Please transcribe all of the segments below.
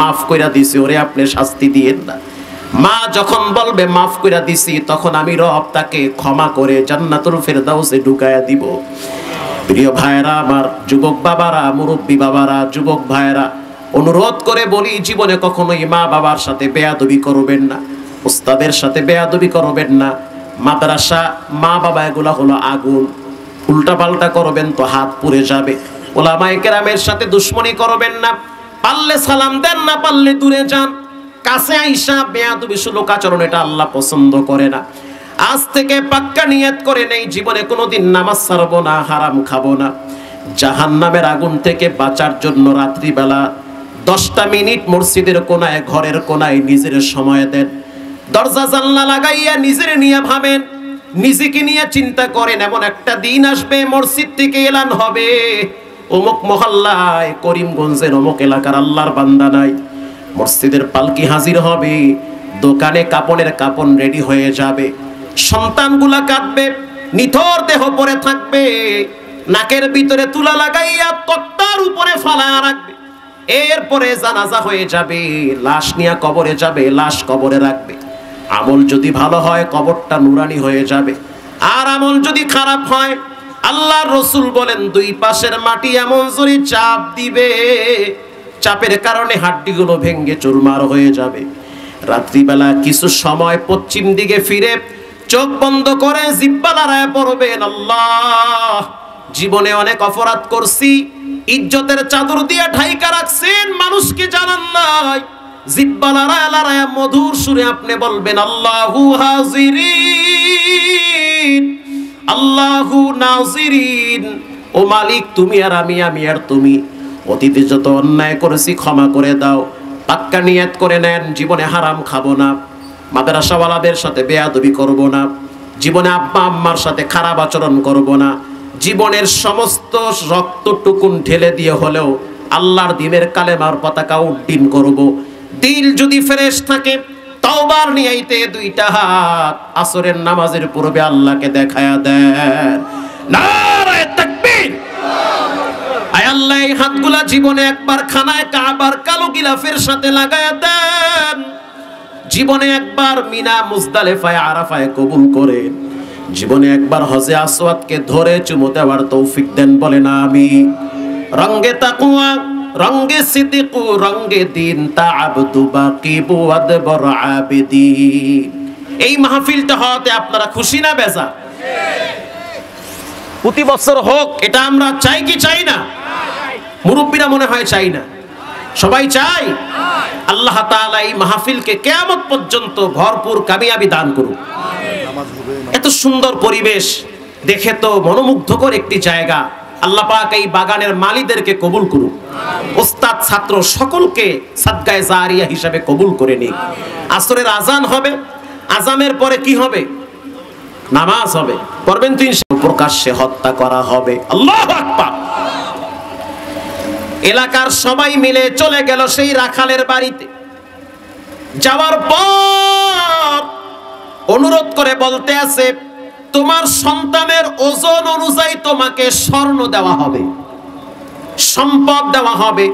মাফ কইরা দিছি, ওরে আপনি শাস্তি দিয়েন না। মা যখন বলবে মাফ কইরা দিছি, তখন আমি রব তাকে ক্ষমা করে জান্নাতুল ফেরদাউসে ঢুকায়া দিব। প্রিয় ভাইরা আমার, যুবক বাবারা, মুরব্বী বাবারা, যুবক ভাইরা, অনুরোধ করে বলি, জীবনে কখনোই মা বাবার সাথে বেয়াদবি করবেন না, উস্তাদের সাথে বেয়াদবি করবেন না। মাদ্রাসা, মা বাবা এগুলা হলো আগুন, উল্টা পাল্টা করবেন তো হাত পুড়ে যাবে। ওলামায়ে কেরামের সাথে দুশ্মনী করবেন না, পারলে সালাম দেন, না পারলে দূরে যান। কাছে আইসা বেয়াদবি সুলুক আচরণ, এটা আল্লাহ পছন্দ করে না। আজ থেকে পাক্কা নিয়ত করে নেই, জীবনে কোনোদিন নামাজ ছাড়বো না, হারাম খাবো না। জাহান্নামের আগুন থেকে বাঁচার জন্য রাত্রিবেলা 10টা মিনিট মসজিদের কোনায়, ঘরের কোনায় নিজের সময় দেন। দরজা জানলা লাগাইয়া নিজের নিয়ে ভাবেন, নিজেকে নিয়ে চিন্তা করেন। এমন একটা দিন আসবে, মসজিদ থেকে এলান হবে, অমুক মহল্লায়, করিমগঞ্জের অমুক এলাকার আল্লাহর বান্দা নাই। মসজিদের পালকি হাজির হবে, দোকানে কাপড়ের কাপড় রেডি হয়ে যাবে, সন্তানগুলা কাঁদবে, নিথর দেহ পরে থাকবে, নাকের ভিতরে তুলা লাগাইয়া তক্তার উপরে ফালায়া রাখবে। এরপরে জানাজা হয়ে যাবে, লাশ নিয়ে কবরে যাবে, লাশ কবরে রাখবে। আমল যদি ভালো হয়, কবরটা নুরানি হয়ে যাবে। আর আমল যদি খারাপ হয়, আল্লাহর রাসূল বলেন, দুই পাশের মাটি এমন জোরে চাপ দিবে, চাপের কারণে হাড্ডিগুলো ভেঙে চুরমার হয়ে যাবে। রাত্রিবেলা কিছু সময় পশ্চিম দিকে ফিরে চোখ বন্ধ করে জিহ্বা লড়ায় পড়বেন, আল্লাহ, জীবনে অনেক অপরাধ করছি, ইজ্জতের চাদর দিয়ে ঢাইকা রাখছেন, মানুষকে জানান নাই। জিহ্বা লড়ায় লড়ায় মধুর সুরে আপনি বলবেন, আল্লাহু হাজিরিন, আল্লাহু নাজিরিন। ও মালিক, তুমি আর আমি, আমি আর তুমি, অতীতে যত অন্যায় করেছি ক্ষমা করে দাও। পাক্কা নিয়ত করে নেন, জীবনে হারাম খাবো না, মাদ্রাসাওয়ালাদের সাথে বেয়াদবি করব না, জীবনে আব্বা আম্মার সাথে খারাপ আচরণ করব না, জীবনের সমস্ত রক্তটুকুন ঢেলে দিয়ে হলেও আল্লাহর দ্বীনের কালেমার পতাকা উড্ডীন করব। দিল যদি ফ্রেশ থাকে, তওবার নিয়াইতে দুইটা হাত আসরের নামাজের পূর্বে আল্লাহকে দেখায়া দেন, নারায়ে তাকবীর। আয় আল্লাহ, এই হাতগুলা জীবনে একবার খানায় কাবার কালো গিলাফের সাথে লাগায়া দেন, জীবনে একবার মিনা মুজদালিফায় আরাফায় কবুল করেন, জীবনে একবার হজে আসওয়াদকে ধরে চুমু দেওয়ার তৌফিক দেন, বলেন আমিন। রঙ্গে তাকওয়া, রঙ্গে সিদ্দিক, রঙ্গে দিন, তাআবদু বাকিবু আদবর আবিদিন। এই মাহফিলটা হতে আপনারা খুশি না বেজা? প্রতি বছর হোক, এটা আমরা চাই কি চাই না? মুরব্বীরা মনে হয় চাই না, সবাই চাই। আল্লাহ তাআলা এই মাহফিলকে কিয়ামত পর্যন্ত ভরপুর কামিয়াবি দান করুন। এত সুন্দর পরিবেশ দেখে তো মনোমুগ্ধকর একটি জায়গা। আল্লাহ পাক এই বাগানের মালিকদেরকে কবুল করুন, ওস্তাদ ছাত্র সকলকে সাদকায়ে জারিয়া হিসাবে কবুল করে নিন। আসরের আজান হবে, আজানের পরে কি হবে? নামাজ হবে, পড়বেন তো ইনশাআল্লাহ। প্রকাশ্যে হত্যা করা হবে, আল্লাহু আকবার। এলাকার সবাই মিলে চলে গেল সেই রাখালের বাড়িতে। যাওয়ার পর অনুরোধ করে বলতে আছে, তোমার সন্তানের ওজন অনুযায়ী তোমাকে স্বর্ণ দেওয়া হবে, সম্পদ দেওয়া হবে,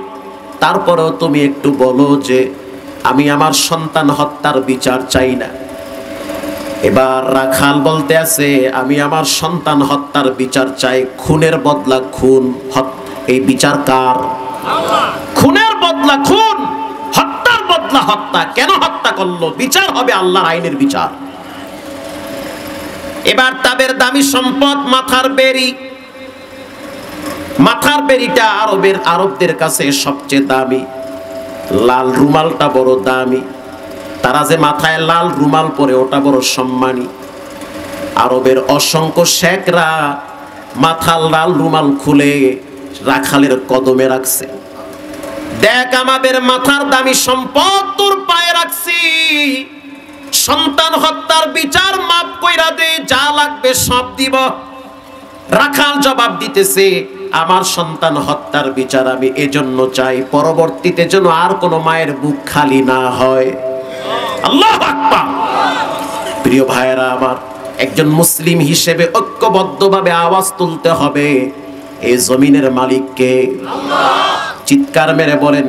তারপরেও তুমি একটু বলো যে আমি আমার সন্তান হত্যার বিচার চাই না। এবার রাখাল বলতে আছে, আমি আমার সন্তান হত্যার বিচার চাই, খুনের বদলা খুন। এই বিচার কার? খুনের বদলা খুন, হত্যার বদলা হত্যা। কেন হত্যা করলো? বিচার হবে আল্লাহর আইনের বিচার। এবার তাদের দামি সম্পদ মাথার বেরি। মাথার বেরিটা আরবদের কাছে সবচেয়ে দামি, লাল রুমালটা বড় দামি। তারা যে মাথায় লাল রুমাল পরে ওটা বড় সম্মানী। আরবের অসংখ্য শেখরা মাথার লাল রুমাল খুলে রাখালের কদমে রাখছে, দেখ আমাদের মাথার দামি সম্পদ তোর পায়ে রাখছি, সন্তান হত্যার বিচার মাফ কইরা দে, যা লাগবে সব দিব। রাখাল জবাব দিতেছে, আমার সন্তান হত্যার বিচার আমি এজন্য চাই, পরবর্তীতে যেন আর কোনো মায়ের বুক খালি না হয়। আল্লাহু আকবার। প্রিয় ভাইরা আমার, একজন মুসলিম হিসেবে ঐক্যবদ্ধভাবে আওয়াজ তুলতে হবে, এই জমিনের মালিককে। চিৎকার মেরে বলেন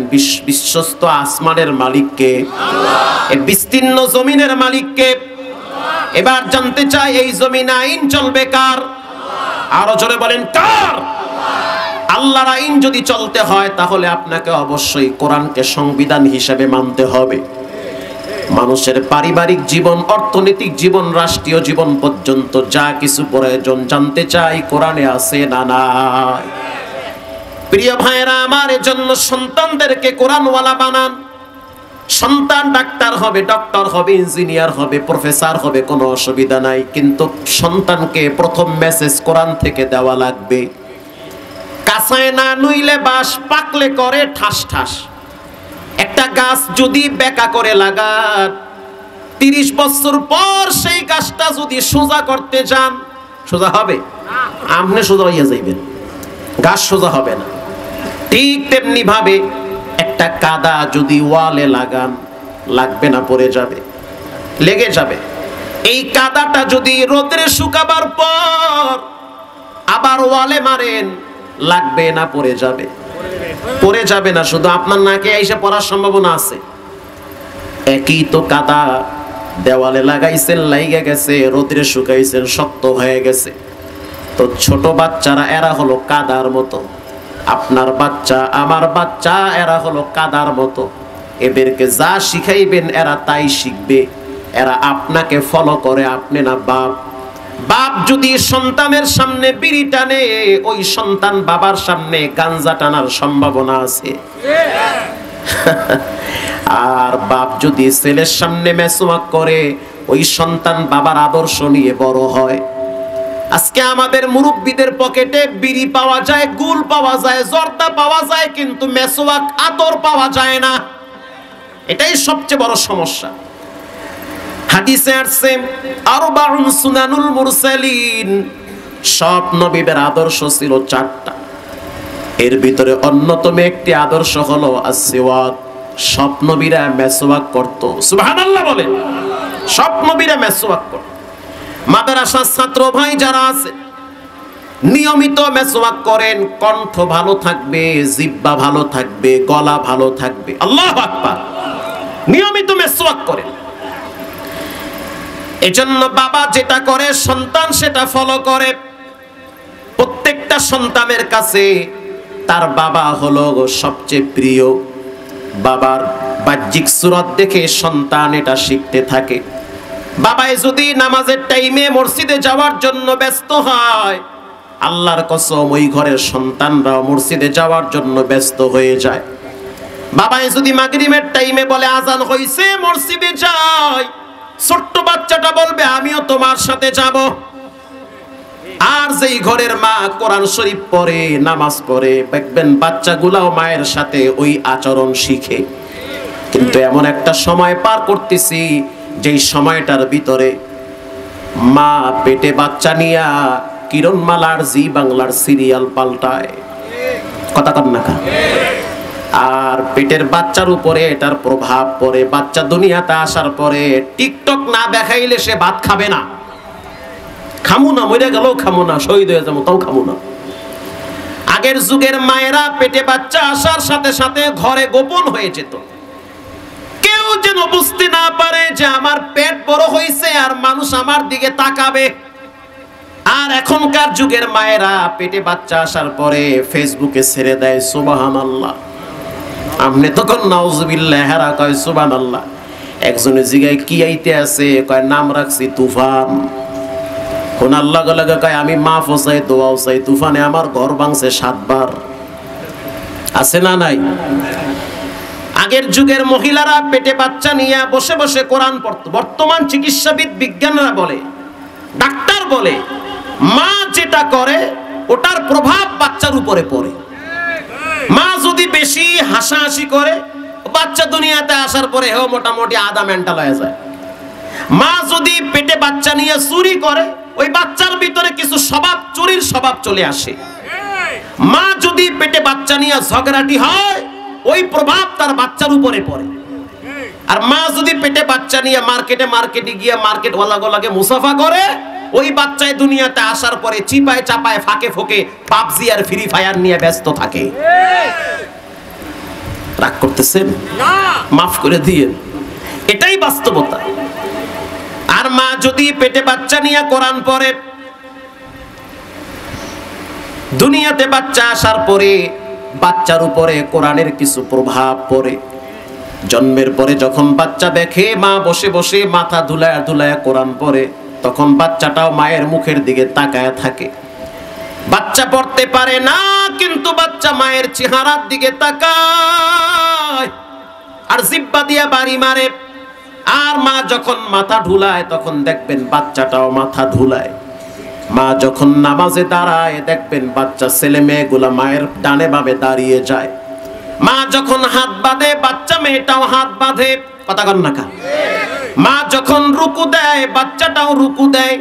বিশ্বস্ত আসমানের মালিক কে? এই বিস্তীর্ণ জমিনের মালিক কে? এবার জানতে চাই এই জমিনে আইন চলবে কার? আরো জোরে বলেন কার? আল্লাহর আইন যদি চলতে হয় তাহলে আপনাকে অবশ্যই কোরআনকে সংবিধান হিসেবে মানতে হবে। মানুষের পারিবারিক জীবন, অর্থনৈতিক জীবন, রাষ্ট্রীয় জীবন পর্যন্ত যা কিছু প্রয়োজন জানতে চাই কোরআনে আছে না নাই? প্রিয় ভাইরা আমার, এজন্য সন্তানদেরকে কোরআনওয়ালা বানান। সন্তান ডাক্তার হবে, ডক্টর হবে, ইঞ্জিনিয়ার হবে, প্রফেসর হবে, কোনো অসুবিধা নাই, কিন্তু সন্তানকে প্রথম মেসেজ কোরআন থেকে দেওয়া লাগবে। কাঁচায় না নুইলে বাঁশ, পাকলে করে ঠাস ঠাস। একটা গাছ যদি বেঁকা করে লাগান, 30 বছর পর সেই গাছটা যদি সোজা করতে যান, সোজা হবে? আপনি সোজা হইয়া যাইবেন, গাছ সোজা হবে না। ঠিক তেমনি ভাবে একটা কাদা যদি ওয়ালে লাগান, লাগবে না, পড়ে যাবে, লেগে যাবে। এই কাদাটা যদি রোদে শুকাবার পর আবার ওয়ালে মারেন, লাগবে না, পড়ে যাবে? পড়ে যাবে না, শুধু আপনার নাকে এসে পড়ার সম্ভাবনা আছে। একই তো কাদা দেওয়ালে লাগাইছেন, লাইগে গেছে, রোদে শুকাইছেন, শক্ত হয়ে গেছে। তো ছোট বাচ্চারা এরা হলো কাদার মতো। আপনার বাচ্চা, আমার বাচ্চা, এরা হলো কাদার মতো। এদেরকে যা শিখাইবেন এরা তাই শিখবে। এরা আপনাকে ফলো করে, আপনি না। বাপ যদি সন্তানের সামনে বিড়ি টানে, ওই সন্তান বাবার সামনে গাঞ্জা টানার সম্ভাবনা আছে। আর বাপ যদি ছেলের সামনে মেসওয়াক করে, ওই সন্তান বাবার আদর্শ নিয়ে বড় হয়। আজকে আমাদের মুরব্বীদের পকেটে বিড়ি পাওয়া যায়, গুল পাওয়া যায়, জর্দা পাওয়া যায়, কিন্তু মেসওয়াক, আতর পাওয়া যায় না। এটাই সবচেয়ে বড় সমস্যা। হাদিসে আসছে আরবাউন সুনানুল মুরসালিন, সব নবীদের আদর্শ ছিল 4টা। এর ভিতরে অন্যতম একটি আদর্শ হলো আসওয়াক। সব নবীরা মেসওয়াক করত। সুবহানাল্লাহ বলেন। সব নবীরা মেসওয়াক করত। মাদ্রাসার ছাত্র ভাই যারা আছে, নিয়মিত মেসওয়াক করেন, কণ্ঠ ভালো থাকবে, জিহ্বা ভালো থাকবে, গলা ভালো থাকবে। আল্লাহু আকবার। নিয়মিত মেসওয়াক করেন। এজন্য বাবা যেটা করে সন্তান সেটা ফলো করে। প্রত্যেকটা সন্তানের কাছে তার বাবা হলো সবচেয়ে প্রিয়। বাবার বাহ্যিক সুরত দেখে সন্তান এটা শিখতে থাকে। বাবাই যদি নামাজের টাইমে মসজিদে যাওয়ার জন্য ব্যস্ত হয়, আল্লাহর কসম ওই ঘরের সন্তানরাও মসজিদে যাওয়ার জন্য ব্যস্ত হয়ে যায়। বাবাই যদি মাগরিবের টাইমে বলে আজান হইছে, মসজিদে যাই, ছোট্ট বাচ্চাটা বলবে আমিও তোমার সাথে যাব। আর যেই ঘরের মা কোরআন শরীফ পড়ে, নামাজ পড়ে, দেখবেন বাচ্চাগুলাও মায়ের সাথে ওই আচরণ শিখে। কিন্তু এমন একটা সময় পার করতেছি, যেই সময়টার ভিতরে মা পেটে বাচ্চা নিয়া কিরণমালার জি বাংলার সিরিয়াল পাল্টায়। কথা কন না? আর পেটের বাচ্চার উপরে এটার প্রভাব পড়ে। বাচ্চা দুনিয়াতে আসার পরে টিকটক না দেখাইলে সে ভাত খাবে না। খামু না, মরে গেলেও খামু না, শহীদ হয়ে যাবো তাও খামু না। আগের যুগের মায়েরা পেটে বাচ্চা আসার সাথে সাথে ঘরে গোপন হয়ে যেত, কেউ যেন বুঝতে না পারে যে আমার পেট বড় হয়েছে আর মানুষ আমার দিকে তাকাবে। আর এখনকার যুগের মায়েরা পেটে বাচ্চা আসার পরে ফেসবুকে ছেড়ে দেয় সুবহানাল্লাহ। আমনে তখন নাউজুবিল্লাহ, হেরা কয় সুবহানাল্লাহ। একজনের জিগায় কি আইতে আছে, কয় নাম রাখছি তুফান। কোনার লগে লগে কয় আমি মাফও চাই, দোয়াও চাই, তুফানে আমার ঘর ভাঙছে 7 বার। আছে না নাই? আগের যুগের মহিলারা পেটে বাচ্চা নিয়ে বসে বসে কোরআন পড়তো। বর্তমান চিকিৎসাবিদ বিজ্ঞানীরা বলে, ডাক্তার বলে, মা যেটা করে ওটার প্রভাব বাচ্চার উপরে পড়ে। মা যদি বেশি হাসাহাসি করে, বাচ্চা দুনিয়াতে আসার পরে হেও মোটামুটি আধা মেন্টাল হয়ে যায়। মা যদি পেটে বাচ্চা নিয়ে চুরি করে, ওই বাচ্চার ভিতরে কিছু স্বভাব, চুরির স্বভাব চলে আসে। মা যদি পেটে বাচ্চা নিয়ে ঝগড়াটি হয়, ওই প্রভাব তার বাচ্চার উপরে পড়ে। আর মা যদি পেটে বাচ্চা নিয়ে মার্কেটে গিয়ে মার্কেটওয়ালাগুলোকে মুসাফা করে, ওই বাচ্চায় দুনিয়াতে আসার পরে চিপায় চাপায় ফাঁকে ফোকে পাবজি আর ফ্রি ফায়ার নিয়ে ব্যস্ত থাকে। রাগ করতেছেন? মাফ করে দিয়েন, এটাই বাস্তবতা। আর মা যদি পেটে বাচ্চা নিয়ে কোরআন পড়ে, দুনিয়াতে বাচ্চা আসার পরে বাচ্চার উপরে কোরআনের কিছু প্রভাব পড়ে। জন্মের পরে যখন বাচ্চা দেখে মা বসে বসে মাথা ধুলায় ধুলায় কোরআন পড়ে, তখন বাচ্চাটাও মায়ের মুখের দিকে তাকায় থাকে। বাচ্চা পড়তে পারে না, কিন্তু বাচ্চা মায়ের চেহারার দিকে তাকায় আর জিহ্বা দিয়ে বাড়ি মারে। আর মা যখন মাথা ধুলায় তখন দেখবেন বাচ্চাটাও মাথা ধুলায়। মা যখন নামাজে দাঁড়ায় দেখবেন বাচ্চা ছেলে মেয়েগুলা মায়ের ডানে বামে দাঁড়িয়ে যায়। মা যখন হাত বাঁধে বাচ্চা মেয়েটাও হাত বাঁধে। কথা কন না কা? মা যখন রুকু দেয় বাচ্চাটাও রুকু দেয়।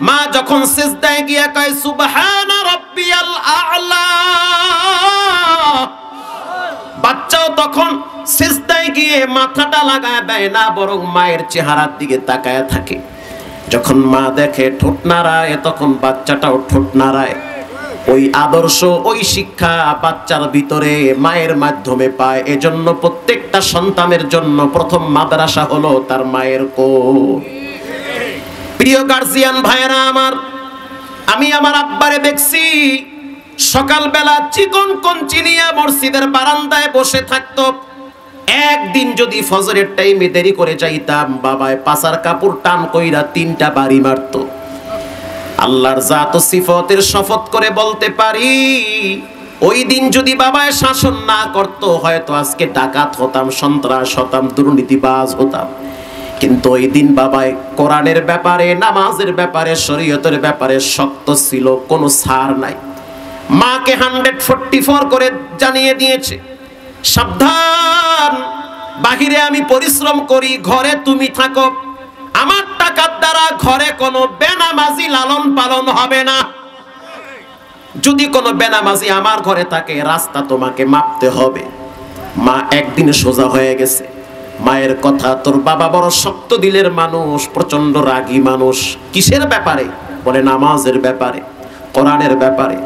মা যখন সিজদায় গিয়ে কয় সুবহান রাব্বিয়াল আ'লা, বাচ্চাও তখন সিজদায় গিয়ে মাথাটা লাগায় দেয় না, বরং মায়ের চেহারার দিকে তাকায় থাকে। যখন মা দেখে ঠোঁট নাড়ায় তখন বাচ্চাটাও ঠোঁট নাড়ায়। ওই আদর্শ, ওই শিক্ষা বাচ্চার ভিতরে মায়ের মাধ্যমে পায়। এজন্য প্রত্যেকটা সন্তানের জন্য প্রথম মাদ্রাসা হলো তার মায়ের কোল। প্রিয় গার্জিয়ান ভাইরা আমার, আমি আমার আব্বারে দেখছি সকালবেলা চিকন কঞ্চি নিয়ে মসজিদের বারান্দায় বসে থাকতো। একদিন যদি ফজরের টাইমে দেরি করে যাইতাম, বাবায় পাছার কাপড় টান কইরা 3টা বাড়ি মারতো। আল্লাহর জাত ও সিফতের শপথ করে বলতে পারি, ওই দিন যদি বাবায় শাসন না করতো, হয়তো আজকে ডাকাত হতাম, সন্ত্রাস হতাম, দুর্নীতিবাজ হতাম। কিন্তু ওই দিন বাবায় কোরআনের ব্যাপারে, নামাজের ব্যাপারে, শরীয়তের ব্যাপারে শক্ত ছিল, কোনো ছাড় নাই। মাকে 144 করে জানিয়ে দিয়েছে, সাবধান, বাহিরে আমি পরিশ্রম করি, ঘরে তুমি থাকো। আমার টাকার দ্বারা ঘরে কোনো বেনামাজি লালন পালন হবে না। যদি কোনো বেনামাজি আমার ঘরে থাকে, রাস্তা তোমাকে মাপতে হবে। মা একদিনে সোজা হয়ে গেছে। মায়ের কথা, তোর বাবা বড় শক্ত দিলের মানুষ, প্রচন্ড রাগী মানুষ। কিসের ব্যাপারে? বলে নামাজের ব্যাপারে, কোরআনের ব্যাপারে,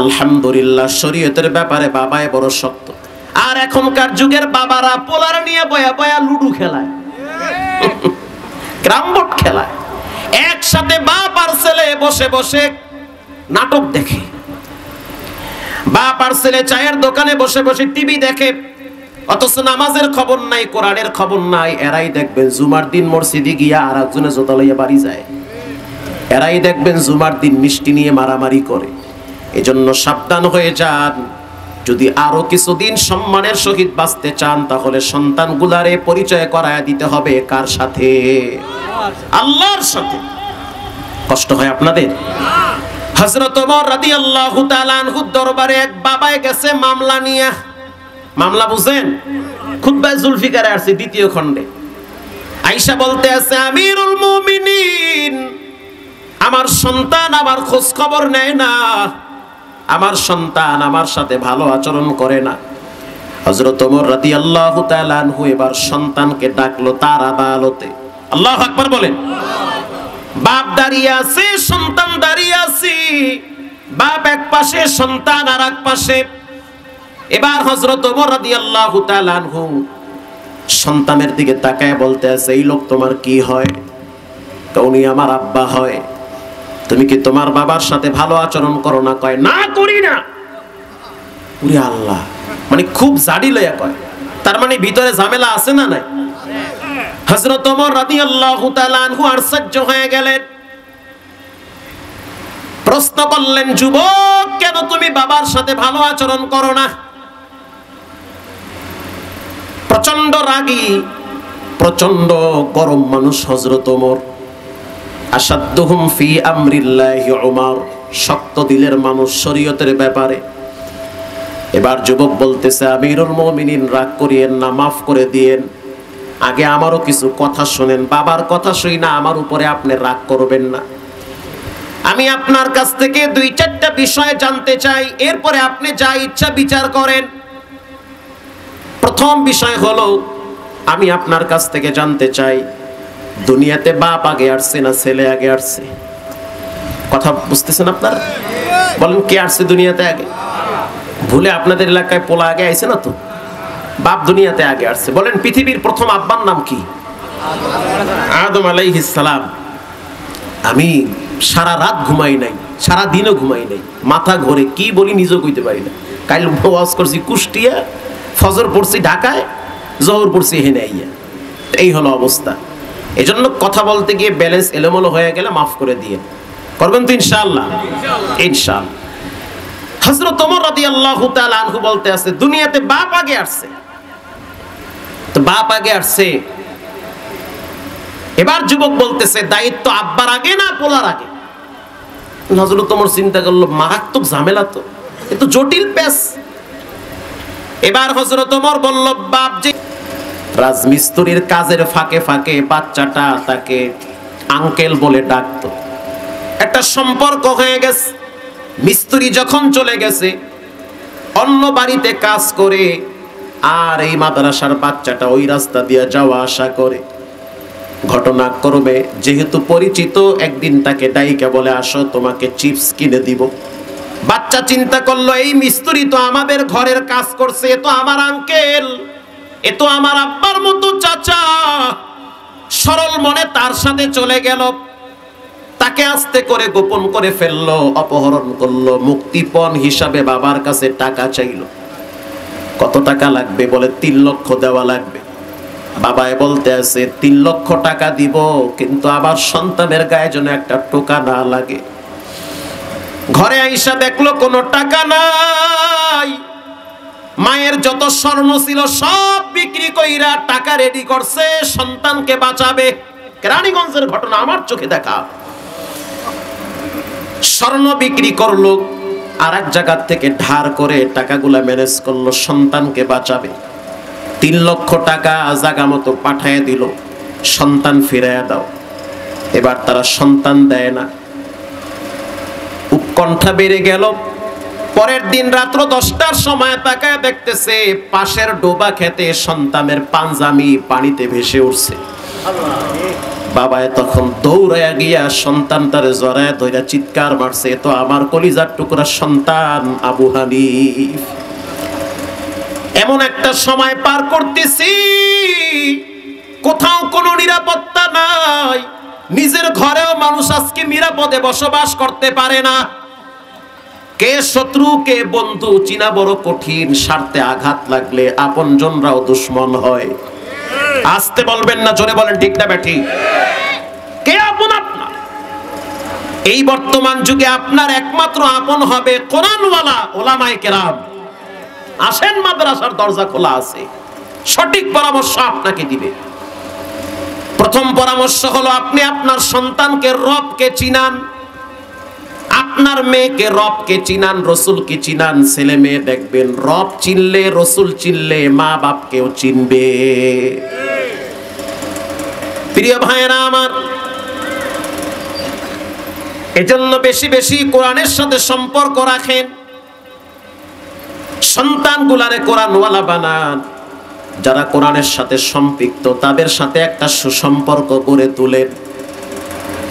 আলহামদুলিল্লাহ শরীয়তের ব্যাপারে বাবায় বড় শক্ত। আর এখনকার যুগের বাবারা পোলার নিয়ে বয়া বয়া লুডু খেলায়, ক্যারাম বোর্ড খেলায়। একসাথে বাপ আর ছেলে বসে বসে নাটক দেখে। বাপ আর ছেলে চায়ের দোকানে বসে বসে টিভি দেখে, অথচ নামাজের খবর নাই, কোরআনের খবর নাই। এরাই দেখবেন জুমার দিন মসজিদে গিয়া আর একজনে জোতা লইয়া বাড়ি যায়। এরাই দেখবেন জুমার দিন মিষ্টি নিয়ে মারামারি করে। এজন্য সাবধান হয়ে যান। যদি আরো কিছুদিন সম্মানের সহিত বাঁচতে চান, তাহলে সন্তানগুলারে পরিচয় করায় দিতে হবে কার সাথে? আল্লাহর সাথে। কষ্ট হয় আপনাদের? হযরত ওমর রাদিয়াল্লাহু তাআলা আনহুর দরবারে এক বাবায় গেছে মামলা নিয়ে। মামলা বুঝেন? খুতবায়ে জুলফিকারে আসছে 2য় খণ্ডে। আয়েশা বলতে আছে, আমিরুল মুমিনিন, আমার সন্তান আমার খোঁজ খবর নেয় না, আমার সন্তান আমার সাথে ভালো আচরণ করে না। হযরত ওমর রাদিয়াল্লাহু তাআলা আনহু এবার সন্তানকে ডাকলো তার আদালতে। আল্লাহু আকবার বলেন। বাপ দাঁড়িয়ে আছে, সন্তান দাঁড়িয়ে আছে। বাপ এক পাশে, সন্তান আর এক পাশে। এবার হযরত ওমর রাদিয়াল্লাহু তাআলা আনহু সন্তানের দিকে তাকায় বলতে আছে, এই লোক তোমার কি হয়? উনি আমার আব্বা হয়। তুমি কি তোমার বাবার সাথে ভালো আচরণ করো না? কয় না, করি না। ওরে আল্লাহ, মানে খুব জাডি লইয়া কয়। তার মানে ভিতরে ঝামেলা আছে না নাই? হযরত ওমর রাদিয়াল্লাহু তাআলা আনহু আশ্চর্য হয়ে গেলেন। প্রশ্ন করলেন, যুবক, কেন তুমি বাবার সাথে ভালো আচরণ করো না? প্রচন্ড রাগী, প্রচন্ড গরম মানুষ হযরত ওমর। আসাদ্দুহুম ফি আমরিল্লাহি উমর, শক্ত দিলের মানুষ শরীয়তের ব্যাপারে। এবার যুবক বলতেছে, আমিরুল মুমিনিন, রাগ করিয়েন না, মাফ করে দিয়েন। আগে আমারও কিছু কথা শুনেন। বাবার কথা শুই না আমার উপরে আপনি রাগ করবেন না। আমি আপনার কাছ থেকে 2-4টা বিষয় জানতে চাই, এরপরে আপনি যা ইচ্ছা বিচার করেন। প্রথম বিষয় হলো, আমি আপনার কাছ থেকে জানতে চাই, দুনিয়াতে বাপ আগে আসছে না ছেলে আগে আসছে? কথা বুঝতেছেন আপনারা? বলেন, কে আসছে দুনিয়াতে আগে? ভুলে আপনাদের এলাকায় পোলা আগে আইছে না তো? বাপ দুনিয়াতে আগে আসছে। বলেন পৃথিবীর প্রথম আব্বার নাম কি? আদম আলাইহিস সালাম। আমি সারা রাত ঘুমাই নাই, সারা দিনও ঘুমাই নাই, মাথা ঘোরে, কি বলি নিজেও কইতে পারি না। কাল ওয়াজ করছি কুষ্টিয়া, ফজর পড়ছি ঢাকায়, জোহর পড়ছি হেনে আইয়া। এই হলো অবস্থা। এজন্য কথা বলতে গিয়ে ব্যালেন্স এলোমেলো হয়ে গেলে মাফ করে দিয়ে করবেন তো ইনশাআল্লাহ। ইনশাআল্লাহ। হযরত ওমর রাদিয়াল্লাহু তাআলা আনহু বলতে আছে, দুনিয়াতে বাপ আগে আসছে। তো বাপ আগে আসছে, এবার যুবক বলতেছে দায়িত্ব আব্বার আগে না পোলার আগে? হযরত ওমর চিন্তা করলো, মারাত্মক ঝামেলা তো, এত জটিল পেশ। এবার হযরত ওমর বলল, বাপ যে রাজমিস্ত্রির কাজের ফাঁকে ফাঁকে বাচ্চাটা তাকে আঙ্কেল বলে ডাকতো, একটা সম্পর্ক হয়ে গেছে। মিস্ত্রি যখন চলে গেছে অন্য বাড়িতে কাজ করে, আর এই মাদ্রাসার বাচ্চাটা ওই রাস্তা দিয়ে যাওয়া আসা করে। ঘটনাক্রমে যেহেতু পরিচিত, একদিন তাকে ডাইকা বলে, আসো তোমাকে চিপস কিনে দিব। বাচ্চা চিন্তা করলো, এই মিস্ত্রি তো আমাদের ঘরের কাজ করছে, এ তো আমার আঙ্কেল, এ তো আমার আব্বার মতো চাচা। সরল মনে তার সাথে চলে গেল, তাকে আস্তে করে গোপন করে ফেললো, অপহরণ করলো, মুক্তিপণ হিসাবে বাবার কাছে টাকা চাইলো। কত টাকা লাগবে? বলে 3 লক্ষ দেওয়া লাগবে। বাবায় বলতে আছে 3 লক্ষ টাকা দিব, কিন্তু আবার সন্তানের গায়ে যেন একটা টোকা না লাগে। ঘরে আইসা দেখলো কোনো টাকা নাই। মায়ের যত স্বর্ণ ছিল সব বিক্রি কইরা টাকা রেডি করছে সন্তানকে বাঁচাবে। কেরানীগঞ্জের ঘটনা, আমার চোখে দেখা। স্বর্ণ বিক্রি করলো, আর এক জায়গা থেকে ধার করে টাকাগুলা ম্যানেজ করলো, সন্তানকে বাঁচাবে। 3 লক্ষ টাকা জায়গা মতো পাঠায় দিল, সন্তান ফিরাইয়া দাও। এবার তারা সন্তান দেয় না, উৎকণ্ঠা বেড়ে গেল। পরের দিন রাত্র 10টার সময় তাকায় দেখতেছে পাশের ডোবা খেতে সন্তানের পাঞ্জামি পানিতে ভেসে উঠছে। বাবায় তখন দৌড়ায়া গিয়া সন্তানটারে জড়ায় ধইরা চিৎকার মারছে, তো আমার কলিজার টুকরা সন্তান আবু হানিফ। এমন একটা সময় পার করতেছি, কোথাও কোনো নিরাপত্তা নাই, নিজের ঘরেও মানুষ আজকে নিরাপদে বসবাস করতে পারে না। কে শত্রু কে বন্ধু চিনা বড় কঠিন। স্বার্থে আঘাত লাগলে আপনজনরাও দুশ্মন হয়। আসতে বলবেন না, জোরে বলেন ঠিক না ব্যাঠি? কে আপন আপনার? এই বর্তমান যুগে আপনার একমাত্র আপন হবে কোরআনওয়ালা ওলামায়ে কেরাম। আসেন, মাদ্রাসার দরজা খোলা আছে, সঠিক পরামর্শ আপনাকে দিবে। প্রথম পরামর্শ হলো আপনি আপনার সন্তানকে রবকে চিনান, আপনার মেয়েকে রবকে চিনান, রসুলকে চিনান। ছেলে মেয়ে দেখবেন রব চিনলে, রসুল চিনলে মা বাপকেও চিনবে। প্রিয় ভাইয়েরা আমার, এজন্য বেশি বেশি কোরআনের সাথে সম্পর্ক রাখেন, সন্তানগুলারে কোরআনওয়ালা বানান। যারা কোরআনের সাথে সম্পৃক্ত তাদের সাথে একটা সুসম্পর্ক গড়ে তোলেন।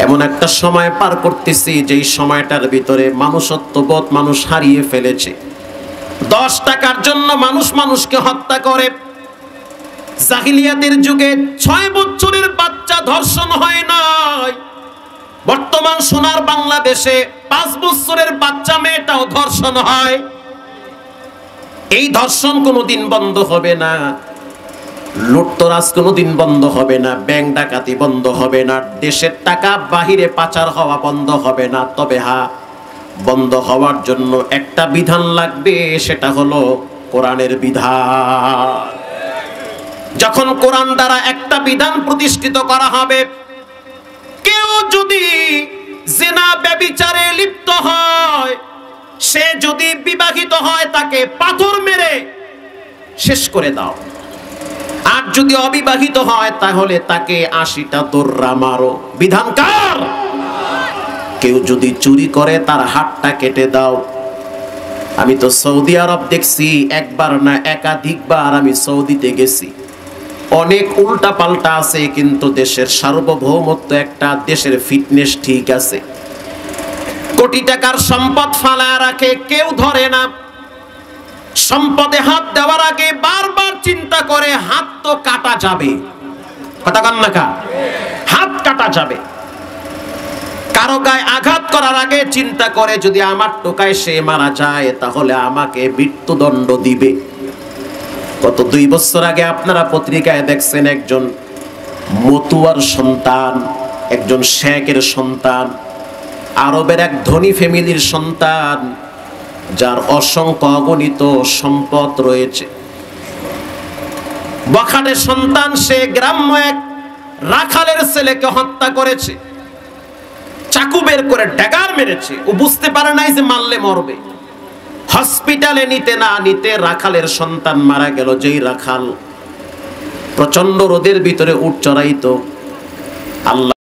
এমন একটা সময় পার করতেছি যেই সময়টার ভিতরে মানুষত্ববোধ মানুষ হারিয়ে ফেলেছে। 10 টাকার জন্য মানুষ মানুষকে হত্যা করে। জাহিলিয়াতের যুগে 6 বছরের বাচ্চা ধর্ষণ হয় নাই। বর্তমান সোনার বাংলাদেশে 5 বছরের বাচ্চা মেয়েটাও ধর্ষণ হয়। এই ধর্ষণ কোনোদিন বন্ধ হবে না, লুটতরাজ কোনোদিন বন্ধ হবে না, ব্যাংক ডাকাতি বন্ধ হবে না, দেশের টাকা বাহিরে পাচার হওয়া বন্ধ হবে না। তবে বন্ধ হওয়ার জন্য একটা বিধান লাগবে, সেটা হলো কোরআনের বিধান। যখন কোরআন দ্বারা একটা বিধান প্রতিষ্ঠিত করা হবে, কেউ যদি জিনা ব্যভিচারে লিপ্ত হয়, সে যদি বিবাহিত হয়, তাকে পাথর মেরে শেষ করে দাও। আর যদি অবিবাহিত হয় তাহলে তাকে 80টা দোররা মারো। বিধান কার? কেউ যদি চুরি করে তার হাতটা কেটে দাও। আমি তো সৌদি আরব দেখছি, একবার না একাধিকবার আমি সৌদিতে গেছি। অনেক উল্টা পাল্টা আছে, কিন্তু দেশের সার্বভৌমত্ব একটা, দেশের ফিটনেস ঠিক আছে। কোটি টাকার সম্পদ ফালায় রাখে, কেউ ধরে না। সম্পদে হাত দেওয়ার আগে বারবার চিন্তা করে হাত তো কাটা যাবে, কথা কান না কা, হাত কাটা যাবে। কারো গায়ে আঘাত করার আগে চিন্তা করে যদি আমার টোকায় সে মারা যায় তাহলে আমাকে মৃত্যুদণ্ড দিবে। গত 2 বছর আগে আপনারা পত্রিকায় দেখছেন একজন মতুয়ার সন্তান, একজন শেখের সন্তান, আরবের এক ধনী ফ্যামিলির সন্তান, যার অসংখ্য অগণিত সম্পদ রয়েছে, বখাটের সন্তান, সে গ্রাম্য এক রাখালের ছেলেকে হত্যা করেছে, চাকু বের করে ড্যাগার মেরেছে। ও বুঝতে পারে নাই যে মারলে মরবে। হসপিটালে নিতে না নিতে রাখালের সন্তান মারা গেল। যেই রাখাল প্রচন্ড রোদের ভিতরে উট চড়াইতো, আল্লাহ